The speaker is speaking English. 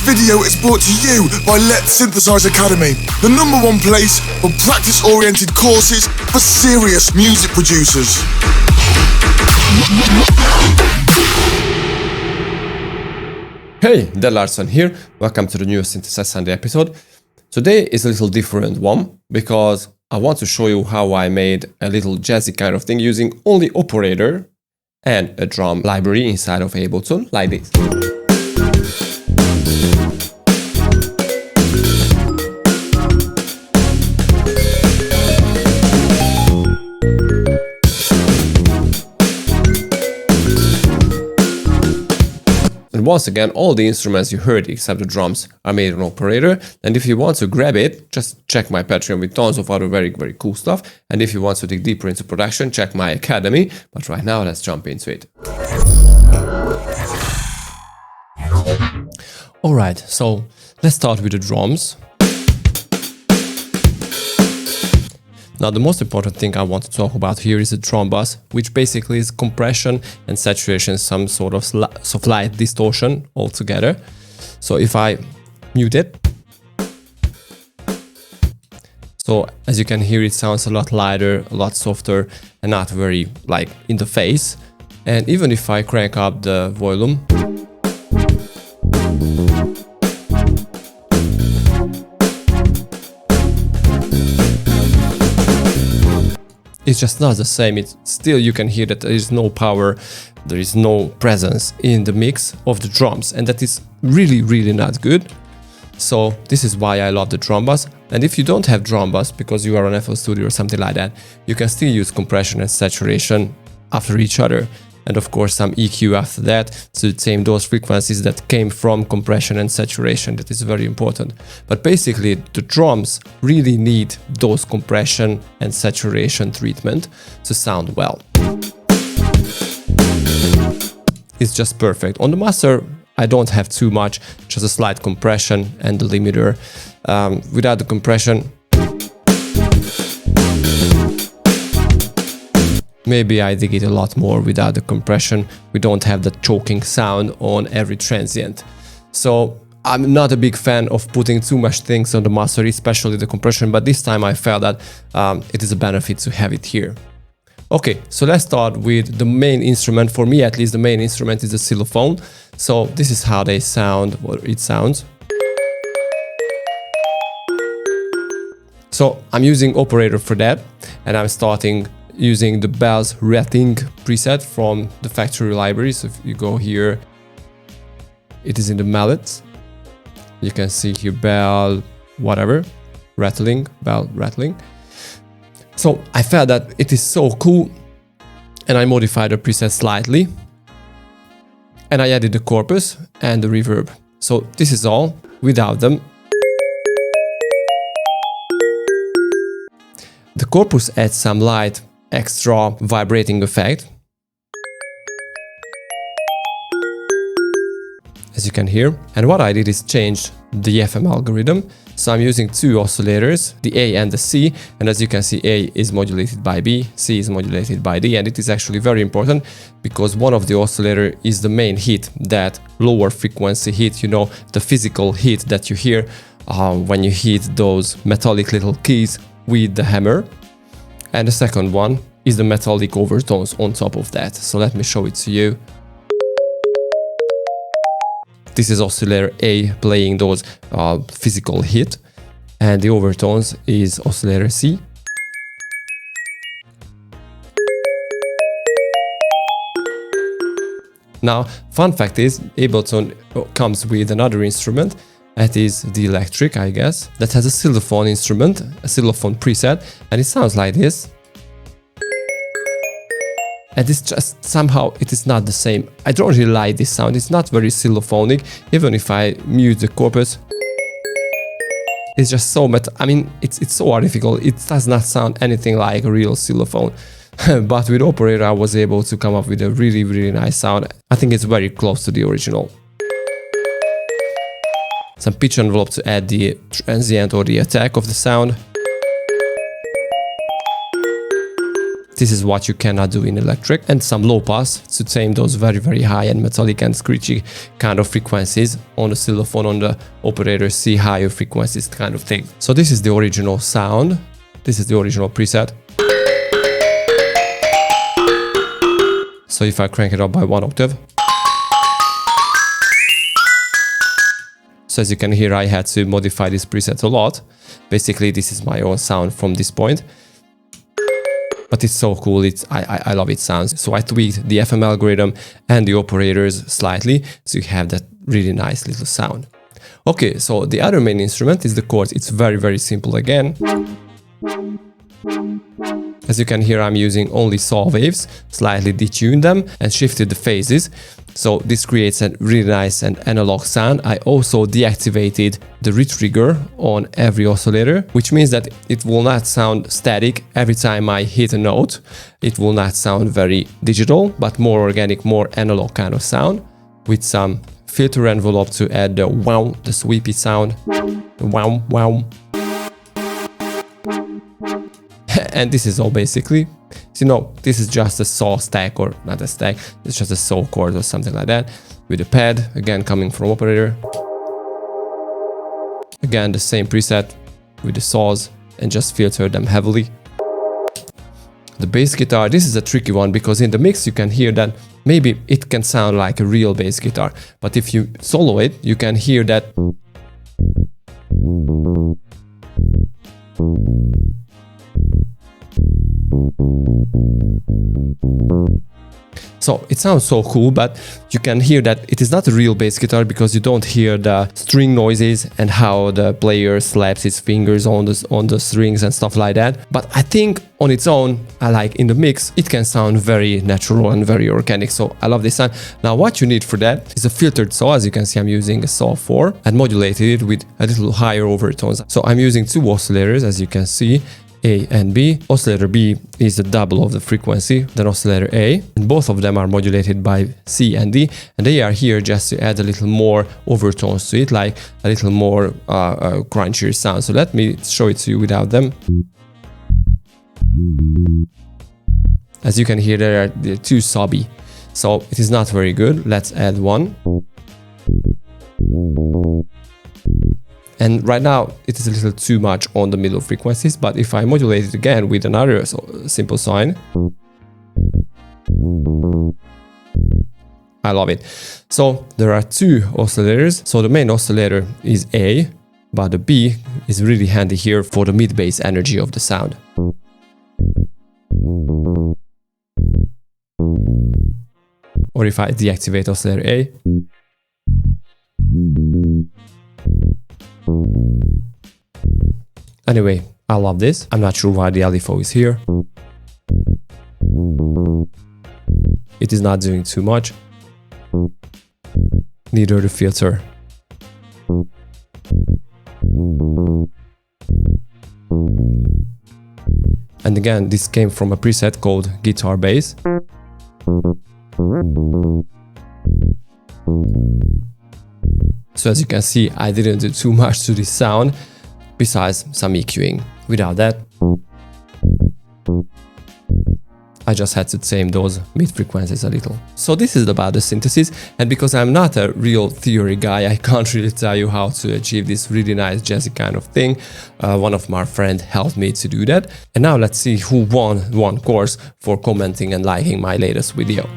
video is brought to you by Letsynthesize Academy, the #1 place for practice-oriented courses for serious music producers. Hey, Letsyn here. Welcome to the new Synthesize Sunday episode. Today is a little different one because I want to show you how I made a little jazzy kind of thing using only operator and a drum library inside of Ableton, like this. And once again, all the instruments you heard except the drums are made on operator. And if you want to grab it, just check my Patreon with tons of other very cool stuff. And if you want to dig deeper into production, check my academy. But right now, let's jump into it. Alright, so let's start with the drums. Now, the most important thing I want to talk about here is the drum bass, which basically is compression and saturation, some sort of slight distortion altogether. So if I mute it, so as you can hear, it sounds a lot lighter, a lot softer, and not very like in the face. And even if I crank up the volume, it's just not the same. It's still, you can hear that there is no power, there is no presence in the mix of the drums, and that is really not good. So this is why I love the drum bass. And if you don't have drum bass because you are on FL Studio or something like that, you can still use compression and saturation after each other, and of course some EQ after that to tame those frequencies that came from compression and saturation. That is very important. But basically the drums really need those compression and saturation treatment to sound well. It's just perfect. On the master I don't have too much, just a slight compression and the limiter. Without the compression, maybe I dig it a lot more. Without the compression, we don't have the choking sound on every transient. So I'm not a big fan of putting too much things on the master, especially the compression, but this time I felt that it is a benefit to have it here. Okay, so let's start with the main instrument. For me, at least, the main instrument is the xylophone. So this is how they sound, or it sounds. So I'm using operator for that, and I'm starting using the bells rating preset from the factory library. So if you go here, it is in the mallets. You can see here bell, whatever, rattling, bell rattling. So I felt that it is so cool, and I modified the preset slightly, and I added the corpus and the reverb. So this is all. Without them, the corpus adds some light extra vibrating effect, as you can hear. And what I did is change the FM algorithm. So I'm using two oscillators, the A and the C, and as you can see, A is modulated by B, C is modulated by D, and it is actually very important because one of the oscillator is the main hit, that lower frequency hit, you know, the physical hit that you hear when you hit those metallic little keys with the hammer. And the second one is the metallic overtones on top of that. So let me show it to you. This is oscillator A playing those physical hit, and the overtones is oscillator C. Now, fun fact is, Ableton comes with another instrument, that is the electric, I guess, that has a xylophone instrument, a xylophone preset, and it sounds like this. And it's just somehow it is not the same. I don't really like this sound. It's not very xylophonic. Even if I mute the corpus, it's just so I mean, it's so artificial. It does not sound anything like a real xylophone. But with operator, I was able to come up with a really nice sound. I think it's very close to the original. Some pitch envelope to add the transient or the attack of the sound. This is what you cannot do in electric. And some low pass to tame those very, very high and metallic and screechy kind of frequencies on the xylophone, on the operator, see higher frequencies kind of thing. So this is the original sound. This is the original preset. So if I crank it up by 1 octave. So as you can hear, I had to modify this preset a lot. Basically, this is my own sound from this point. But it's so cool, I love its sounds. So I tweaked the FM algorithm and the operators slightly to have that really nice little sound. Okay, so the other main instrument is the chords. It's very, very simple again. As you can hear, I'm using only saw waves, slightly detuned them and shifted the phases. So this creates a really nice and analog sound. I also deactivated the retrigger on every oscillator, which means that it will not sound static every time I hit a note. It will not sound very digital, but more organic, more analog kind of sound, with some filter envelope to add the wow, the sweepy sound, the wow, wow. And this is all basically, so, you know, this is just a saw stack, or not a stack, it's just a saw chord or something like that, with a pad, again coming from operator. Again, the same preset with the saws, and just filter them heavily. The bass guitar, this is a tricky one, because in the mix you can hear that maybe it can sound like a real bass guitar, but if you solo it, you can hear that. So it sounds so cool, but you can hear that it is not a real bass guitar, because you don't hear the string noises and how the player slaps his fingers on the strings and stuff like that. But I think on its own, I like in the mix, it can sound very natural and very organic. So I love this sound. Now what you need for that is a filtered saw. As you can see, I'm using a saw 4 and modulated it with a little higher overtones. So I'm using 2 oscillators, as you can see, A and B. Oscillator B is the double of the frequency than oscillator A, and both of them are modulated by C and D, and they are here just to add a little more overtones to it, like a little more crunchier sound. So let me show it to you without them. As you can hear, they're too sobby, so it is not very good. Let's add one. And right now it is a little too much on the middle frequencies, but if I modulate it again with another simple sine, I love it. So there are 2 oscillators. So the main oscillator is A, but the B is really handy here for the mid-bass energy of the sound. Or if I deactivate oscillator A, anyway, I love this. I'm not sure why the LFO is here. It is not doing too much. Neither the filter. And again, this came from a preset called Guitar Bass. So as you can see, I didn't do too much to this sound, besides some EQing. Without that, I just had to tame those mid frequencies a little. So this is about the synthesis, and because I'm not a real theory guy, I can't really tell you how to achieve this really nice jazzy kind of thing. One of my friends helped me to do that. And now let's see who won one course for commenting and liking my latest video.